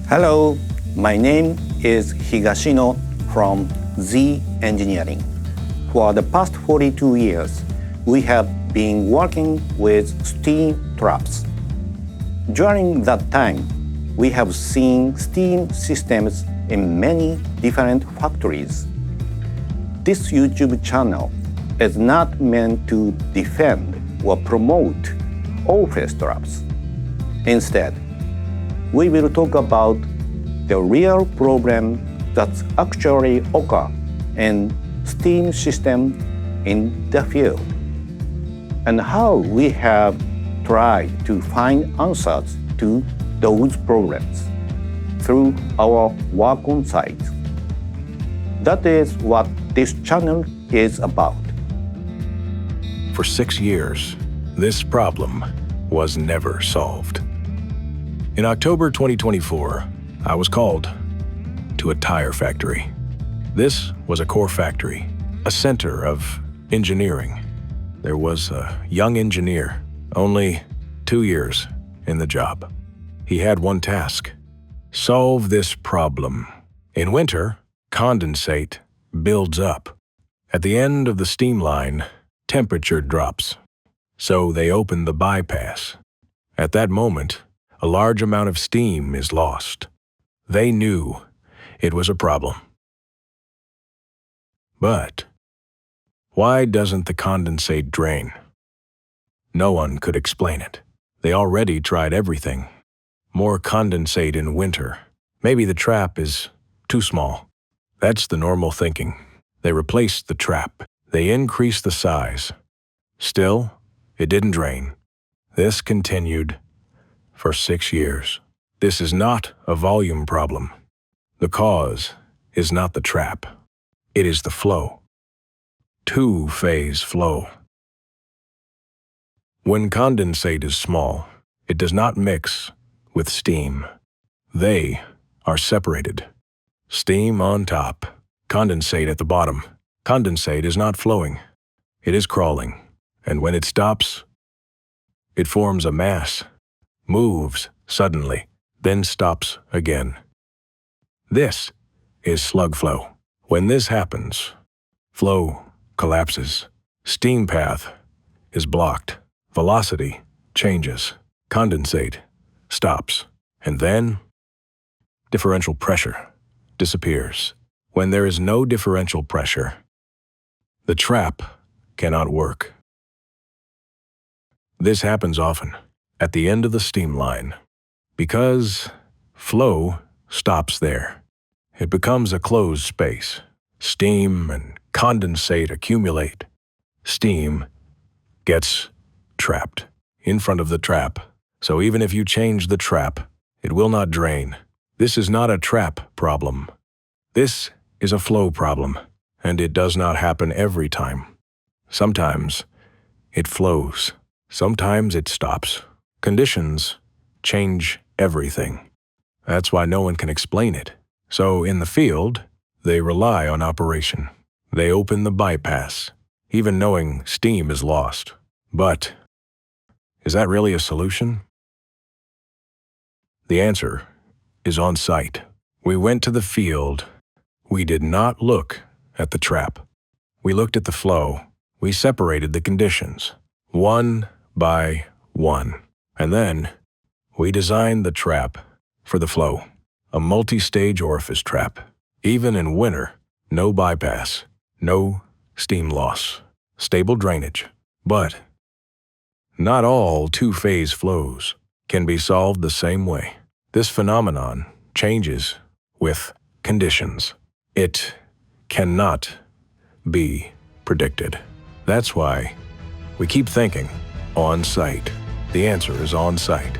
Hello, my name is Higashino from Z Engineering. For the past 42 years, we have been working with steam traps. During that time, we have seen steam systems in many different factories. This YouTube channel is not meant to defend or promote office traps. Instead, we will talk about the real problem that's actually occur in steam system in the field, and how we have tried to find answers to those problems through our work on site. That is what this channel is about. For 6 years, this problem was never solved. In October 2024, I was called to a tire factory. This was a core factory, a center of engineering. There was a young engineer, only 2 years in the job. He had one task: solve this problem. In winter, condensate builds up. At the end of the steam line, temperature drops. So they open the bypass. At that moment, a large amount of steam is lost. They knew it was a problem. But why doesn't the condensate drain? No one could explain it. They already tried everything. More condensate in winter. Maybe the trap is too small. That's the normal thinking. They replaced the trap. They increased the size. Still, it didn't drain. This continued for 6 years. This is not a volume problem. The cause is not the trap. It is the flow. Two-phase flow. When condensate is small, it does not mix with steam. They are separated. Steam on top, condensate at the bottom. Condensate is not flowing. It is crawling. And when it stops, it forms a mass, moves suddenly, then stops again. This is slug flow. When this happens, flow collapses. Steam path is blocked. Velocity changes. Condensate stops. And then differential pressure disappears. When there is no differential pressure, the trap cannot work. This happens often at the end of the steam line because flow stops there. It becomes a closed space. Steam and condensate accumulate. Steam gets trapped in front of the trap. So even if you change the trap, it will not drain. This is not a trap problem. This is a flow problem, and it does not happen every time. Sometimes it flows. Sometimes it stops. Conditions change everything. That's why no one can explain it. So in the field, they rely on operation. They open the bypass, even knowing steam is lost. But is that really a solution? The answer is on site. We went to the field. We did not look at the trap. We looked at the flow. We separated the conditions, one by one. And then we designed the trap for the flow, a multi-stage orifice trap. Even in winter, no bypass, no steam loss, stable drainage. But not all two-phase flows can be solved the same way. This phenomenon changes with conditions. It cannot be predicted. That's why we keep thinking on site. The answer is on site.